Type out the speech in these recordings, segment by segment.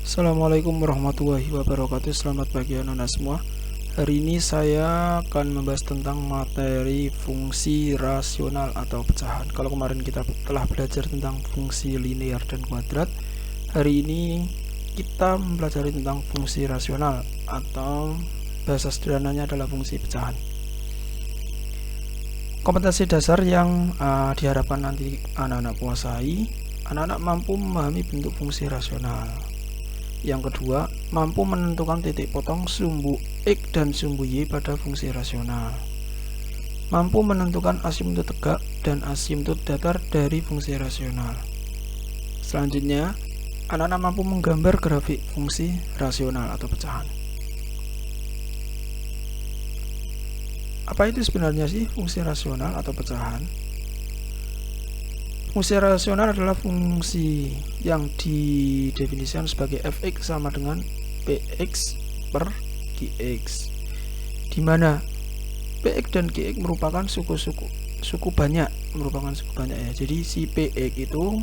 Assalamualaikum warahmatullahi wabarakatuh. Selamat pagi anak-anak semua. Hari ini saya akan membahas tentang materi fungsi rasional atau pecahan. Kalau kemarin kita telah belajar tentang fungsi linear dan kuadrat, hari ini kita mempelajari tentang fungsi rasional atau bahasa sederhananya adalah fungsi pecahan. Kompetensi dasar yang diharapkan nanti anak-anak kuasai, anak-anak mampu memahami bentuk fungsi rasional. Yang kedua, mampu menentukan titik potong sumbu X dan sumbu Y pada fungsi rasional. Mampu menentukan asimptot tegak dan asimptot datar dari fungsi rasional. Selanjutnya, anak-anak mampu menggambar grafik fungsi rasional atau pecahan. Apa itu sebenarnya sih fungsi rasional atau pecahan? Fungsi rasional adalah fungsi yang didefinisikan sebagai fx sama dengan px per qx, di mana px dan qx merupakan suku banyak ya. Jadi si px itu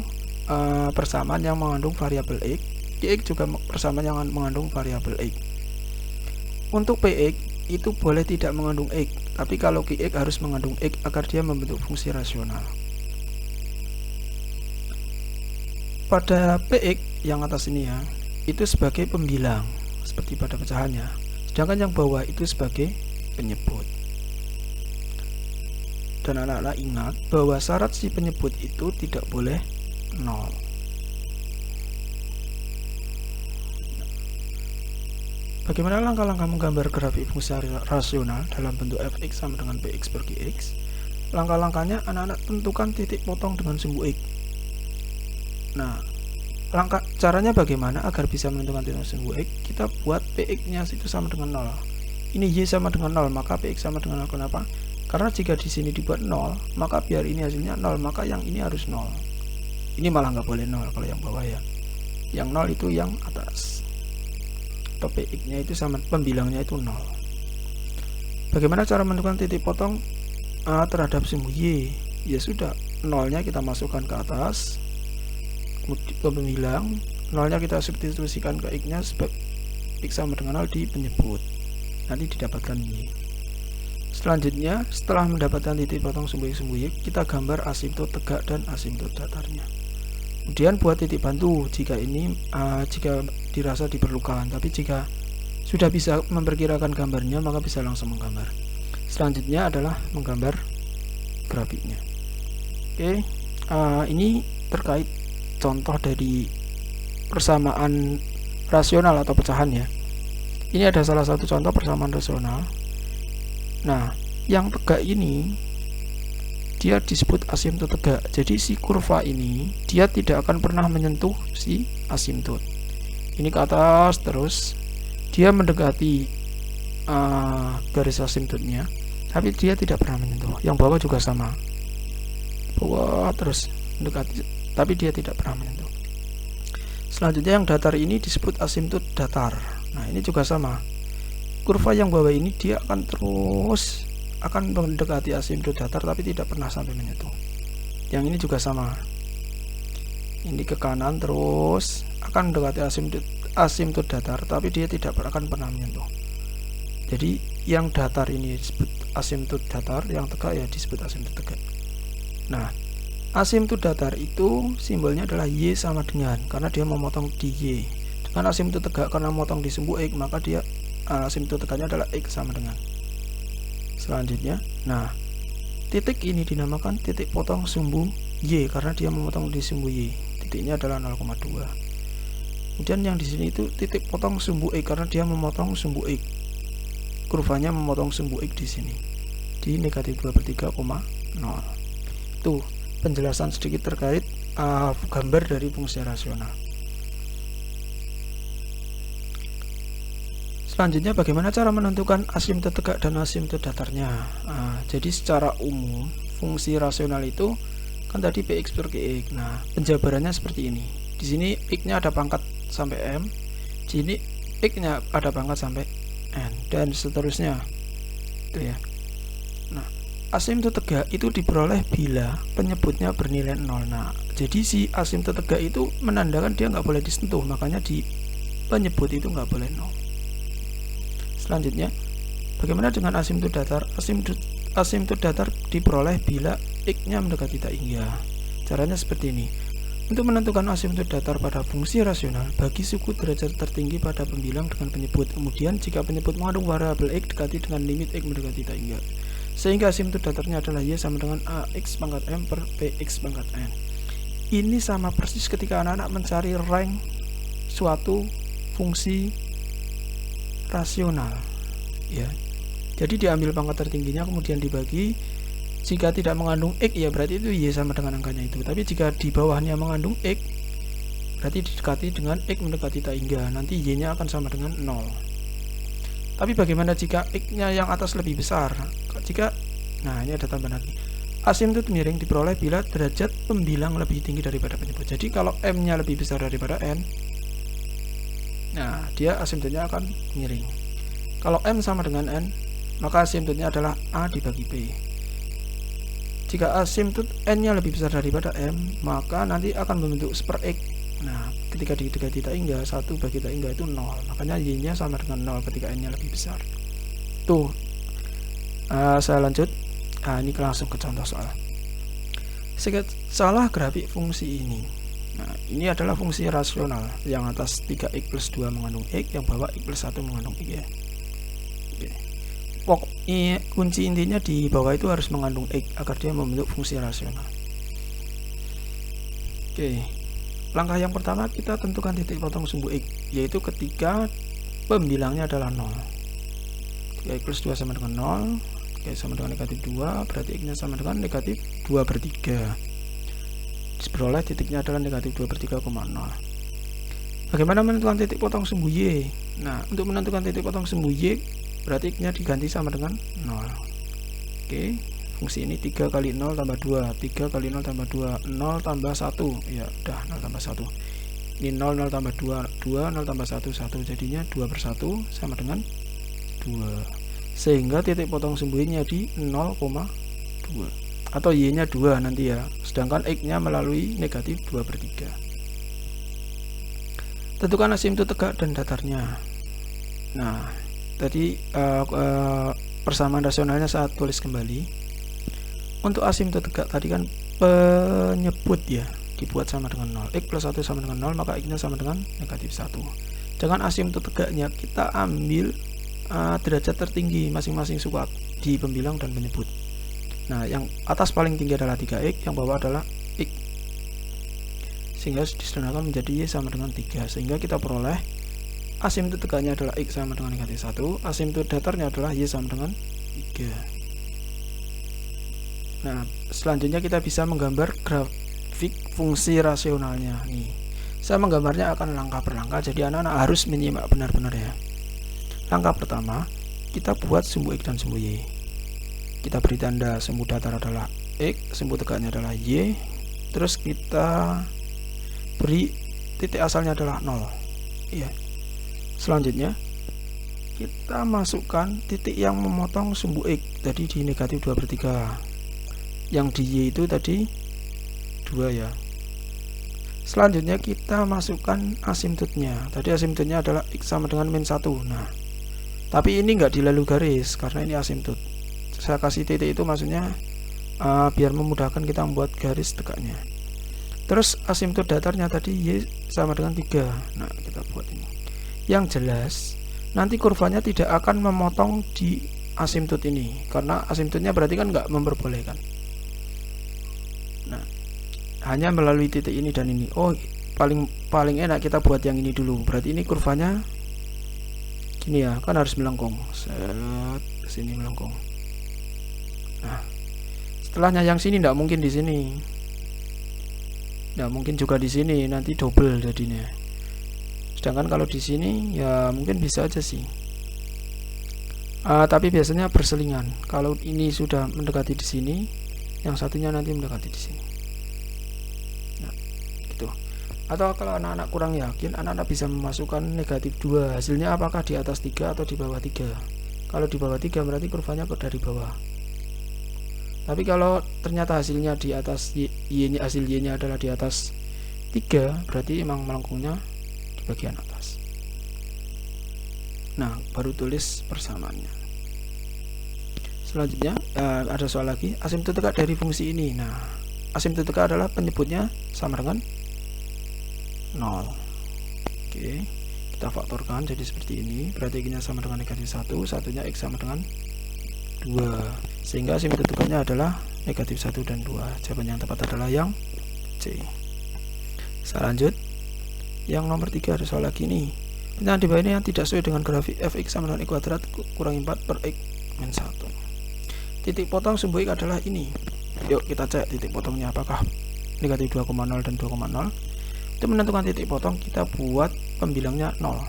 persamaan yang mengandung variabel x, qx juga persamaan yang mengandung variabel x. Untuk px itu boleh tidak mengandung x, tapi kalau qx harus mengandung x agar dia membentuk fungsi rasional. Pada px yang atas ini ya, itu sebagai pembilang seperti pada pecahannya, sedangkan yang bawah itu sebagai penyebut. Dan anak-anak ingat bahwa syarat si penyebut itu tidak boleh 0. Bagaimana langkah-langkah menggambar grafik fungsi rasional dalam bentuk fx sama dengan px per qx? Langkah-langkahnya, anak-anak tentukan titik potong dengan sumbu x. Nah, caranya bagaimana agar bisa menentukan titik sumbu x? Kita buat px-nya itu sama dengan 0. Ini y sama dengan 0, maka px sama dengan 0. Kenapa? Karena jika di sini dibuat 0, maka biar ini hasilnya 0, maka yang ini harus 0. Ini malah nggak boleh 0 kalau yang bawah ya. Yang 0 itu yang atas. Atau px-nya itu sama, pembilangnya itu 0. Bagaimana cara menentukan titik potong terhadap sumbu y? Ya sudah, 0-nya kita masukkan ke atas, ke pembilang, 0-nya kita substitusikan ke x-nya sebagai x sama dengan 0 di penyebut. Nanti didapatkan y. Selanjutnya, setelah mendapatkan titik potong sumbu y, kita gambar asimptot tegak dan asimptot datarnya. Kemudian buat titik bantu jika dirasa diperlukan, tapi jika sudah bisa memperkirakan gambarnya maka bisa langsung menggambar. Selanjutnya adalah menggambar grafiknya. Oke, ini terkait contoh dari persamaan rasional atau pecahan ya. Ini ada salah satu contoh persamaan rasional. Nah, yang tegak ini dia disebut asimptot tegak. Jadi si kurva ini dia tidak akan pernah menyentuh si asimptot. Ini ke atas terus, dia mendekati garis asimptotnya, tapi dia tidak pernah menyentuh. Yang bawah juga sama, bawah terus mendekati, tapi dia tidak pernah menyentuh. Selanjutnya yang datar ini disebut asimptot datar. Nah, ini juga sama. Kurva yang bawah ini dia akan mendekati asimptot datar tapi tidak pernah sampai menyentuh. Yang ini juga sama. Ini ke kanan terus akan mendekati asimptot datar tapi dia tidak akan pernah menyentuh. Jadi yang datar ini disebut asimptot datar, yang tegak ya disebut asimptot tegak. Nah, asimptot datar itu simbolnya adalah y sama dengan, karena dia memotong di y. Dengan asimptot tegak karena memotong di sumbu x, maka dia asimptot tegaknya adalah x sama dengan. Selanjutnya, nah, titik ini dinamakan titik potong sumbu y karena dia memotong di sumbu y. Titiknya adalah 0,2. Kemudian yang di sini itu titik potong sumbu x karena dia memotong sumbu x. Kurvanya memotong sumbu x di sini di negatif 2/3,0. Itu penjelasan sedikit terkait gambar dari fungsi rasional. Selanjutnya, bagaimana cara menentukan asimptot tegak dan asimptot datarnya? Jadi secara umum fungsi rasional itu kan tadi px per qx. Nah, penjabarannya seperti ini. Di sini x-nya ada pangkat sampai m, di sini x-nya ada pangkat sampai n, dan seterusnya. Itu ya. Nah, asimptot tegak itu diperoleh bila penyebutnya bernilai 0. Nah, jadi si asimptot tegak itu menandakan dia nggak boleh disentuh, makanya penyebut itu nggak boleh 0. Selanjutnya, bagaimana dengan asimtut datar? Asimtut datar diperoleh bila X-nya mendekati tak hingga. Caranya seperti ini. Untuk menentukan asimtut datar pada fungsi rasional, bagi suku derajat tertinggi pada pembilang dengan penyebut. Kemudian, jika penyebut mengandung variabel X, dekati dengan limit X mendekati tak hingga. Sehingga asimtut datarnya adalah Y sama dengan AX pangkat M per PX pangkat N. Ini sama persis ketika anak-anak mencari rank suatu fungsi rasional, ya. Jadi diambil pangkat tertingginya kemudian dibagi. Jika tidak mengandung X, ya berarti itu Y sama dengan angkanya itu. Tapi jika di bawahnya mengandung X, berarti didekati dengan X mendekati tak hingga. Nanti Y-nya akan sama dengan 0. Tapi bagaimana jika X-nya yang atas lebih besar? Nah ini ada tambahan lagi. Asimtut miring diperoleh bila derajat pembilang lebih tinggi daripada penyebut. Jadi kalau M-nya lebih besar daripada N, nah dia asimtutnya akan miring. Kalau M sama dengan N, maka asimtutnya adalah A dibagi P. Jika asimtut N-nya lebih besar daripada M, maka nanti akan membentuk super X. Nah, ketika didekati tak hingga, 1 bagi tak hingga itu 0. Makanya Y-nya sama dengan 0 ketika N-nya lebih besar. Tuh, saya lanjut. Nah, ini langsung ke contoh soal. Salah grafik fungsi ini. Nah, ini adalah fungsi rasional. Yang atas 3x plus 2 mengandung x, yang bawah x plus 1 mengandung x ya. Oke. Kunci intinya di bawah itu harus mengandung x agar dia membentuk fungsi rasional. Oke. Langkah yang pertama kita tentukan titik potong sumbu x, yaitu ketika pembilangnya adalah 0. 3x plus 2 sama dengan 0. Sama dengan negatif 2, berarti X-nya sama dengan negatif 2 per 3. Diperoleh titiknya adalah negatif 2 per 3,0. Bagaimana menentukan titik potong sumbu Y? Nah, untuk menentukan titik potong sumbu Y, berarti X-nya diganti sama dengan 0. Oke, fungsi ini 3 kali 0 tambah 2, 3 kali 0 tambah 2, 0 tambah 1. Ya, udah 0 tambah 1. Ini 0, 0 tambah 2, 2, 0 tambah 1, 1. Jadinya 2 per 1 sama dengan 2. Sehingga titik potong sumbu Y-nya di 0,2 atau Y-nya 2 nanti ya, sedangkan X-nya melalui negatif 2 per 3. Tentukan asimtut tegak dan datarnya. Nah, tadi persamaan rasionalnya saya tulis kembali. Untuk asimtut tegak tadi kan penyebut ya, dibuat sama dengan 0. X plus 1 sama dengan 0, maka X-nya sama dengan negatif 1. Dengan asimtut tegaknya kita ambil derajat tertinggi masing-masing suku di pembilang dan penyebut. Nah, yang atas paling tinggi adalah 3x, yang bawah adalah x, sehingga disederhanakan menjadi y sama dengan 3, sehingga kita peroleh asimtut tegaknya adalah x sama dengan negatif 1, asimtut datarnya adalah y sama dengan 3. Nah, selanjutnya kita bisa menggambar grafik fungsi rasionalnya. Nih, saya menggambarnya akan langkah per langkah, jadi anak-anak harus menyimak benar-benar ya. Langkah pertama, kita buat sumbu X dan sumbu Y. Kita beri tanda sumbu datar adalah X, sumbu tegaknya adalah Y. Terus kita beri titik asalnya adalah 0. Iya. Selanjutnya, kita masukkan titik yang memotong sumbu X, tadi di negatif 2 per 3. Yang di Y itu tadi 2 ya. Selanjutnya kita masukkan asimtutnya. Tadi asimtutnya adalah X sama dengan min 1. Nah, tapi ini nggak dilalu garis karena ini asimtut. Saya kasih titik itu maksudnya biar memudahkan kita membuat garis tegaknya. Terus asimtut datarnya tadi Y sama dengan 3. Nah, kita buat ini. Yang jelas nanti kurvanya tidak akan memotong di asimtut ini, karena asimtutnya berarti kan nggak memperbolehkan. Nah, hanya melalui titik ini dan ini. Oh, paling enak kita buat yang ini dulu. Berarti ini kurvanya gini ya, kan harus melengkung. Set, sini melengkung. Nah, setelahnya yang sini tidak mungkin di sini. Tidak mungkin juga di sini, nanti double jadinya. Sedangkan kalau di sini ya mungkin bisa aja sih. Tapi biasanya berselingan. Kalau ini sudah mendekati di sini, yang satunya nanti mendekati di sini. Nah, gitu. Atau kalau anak-anak kurang yakin, anak-anak bisa memasukkan negatif 2. Hasilnya apakah di atas 3 atau di bawah 3. Kalau di bawah 3 berarti kurvanya dari bawah. Tapi kalau ternyata hasilnya di atas Y-nya, hasil Y-nya adalah di atas 3, berarti emang melengkungnya di bagian atas. Nah, baru tulis persamaannya. Selanjutnya ada soal lagi, asimtotika dari fungsi ini. Nah, asimtotika adalah penyebutnya sama dengan 0. Oke, kita faktorkan jadi seperti ini. Berarti x-nya sama dengan negatif 1, satunya x sama dengan 2, sehingga asimtotikanya adalah negatif 1 dan 2. Jawaban yang tepat adalah yang C. Selanjut, yang nomor 3 ada soal lagi nih. Pernyataan di bawah ini yang tidak sesuai dengan grafik fx sama dengan x kuadrat kurangi 4 per x min 1. Titik potong sumbu x adalah ini. Yuk kita cek titik potongnya apakah negatif 2,0 dan 2,0. Untuk menentukan titik potong kita buat pembilangnya 0.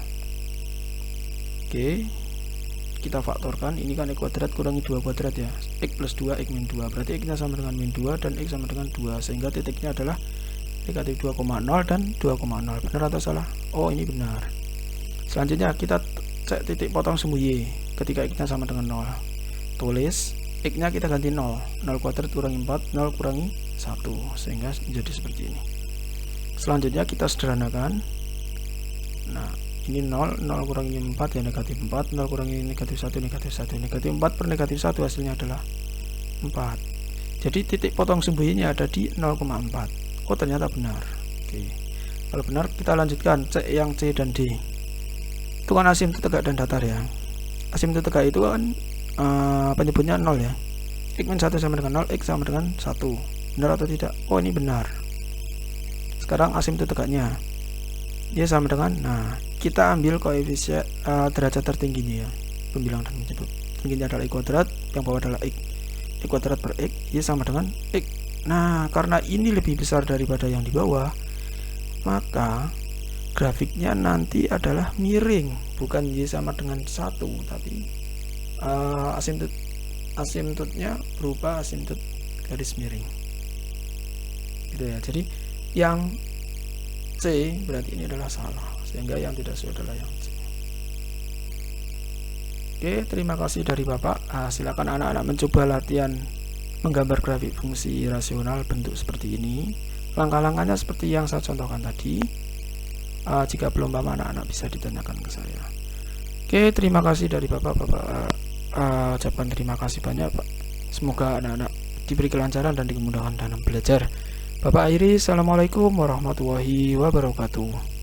Oke, kita faktorkan. Ini kan x kuadrat kurangi 2 kuadrat ya, x plus 2 x min 2, berarti x nya sama dengan min 2 dan x sama dengan 2, sehingga titiknya adalah negatif 2,0 dan 2,0. Benar atau salah? Oh, ini benar. Selanjutnya kita cek titik potong sumbu y ketika x nya sama dengan 0. Tulis x nya kita ganti 0 kuadrat kurangi 4, 0 kurangi 1, sehingga menjadi seperti ini. Selanjutnya kita sederhanakan. Nah, ini 0 kurangi 4 ya negatif 4, 0 kurangi negatif 1 negatif 1, negatif 4 per negatif 1 hasilnya adalah 4. Jadi titik potong sumbu y-nya ada di 0,4. Oh, ternyata benar. Oke, kalau benar kita lanjutkan cek yang C dan D. Itu kan asimtotika dan datar ya. Asimtotika itu kan penyebutnya 0 ya. X min 1 sama dengan 0, x sama dengan 1. Benar atau tidak? Oh, ini benar. Sekarang asimtotikanya y sama dengan, nah kita ambil koefisien derajat tertingginya ya, pembilang dan penyebut. Tingginya adalah x kuadrat, yang bawah adalah x kuadrat per x, y sama dengan x. Nah, karena ini lebih besar daripada yang di bawah, maka grafiknya nanti adalah miring, bukan y sama dengan 1, tapi asimtotnya berupa asimtot garis miring gitu ya. Jadi yang C berarti ini adalah salah, sehingga yang tidak sesuai adalah yang C. Oke, terima kasih dari Bapak. Silakan anak-anak mencoba latihan menggambar grafik fungsi rasional bentuk seperti ini. Langkah-langkahnya seperti yang saya contohkan tadi. Jika belum paham, anak-anak bisa ditanyakan ke saya. Oke, terima kasih dari Bapak. Ucapan terima kasih banyak, Pak. Semoga anak-anak diberi kelancaran dan dimudahkan dalam belajar. Bapak akhiri, assalamualaikum warahmatullahi wabarakatuh.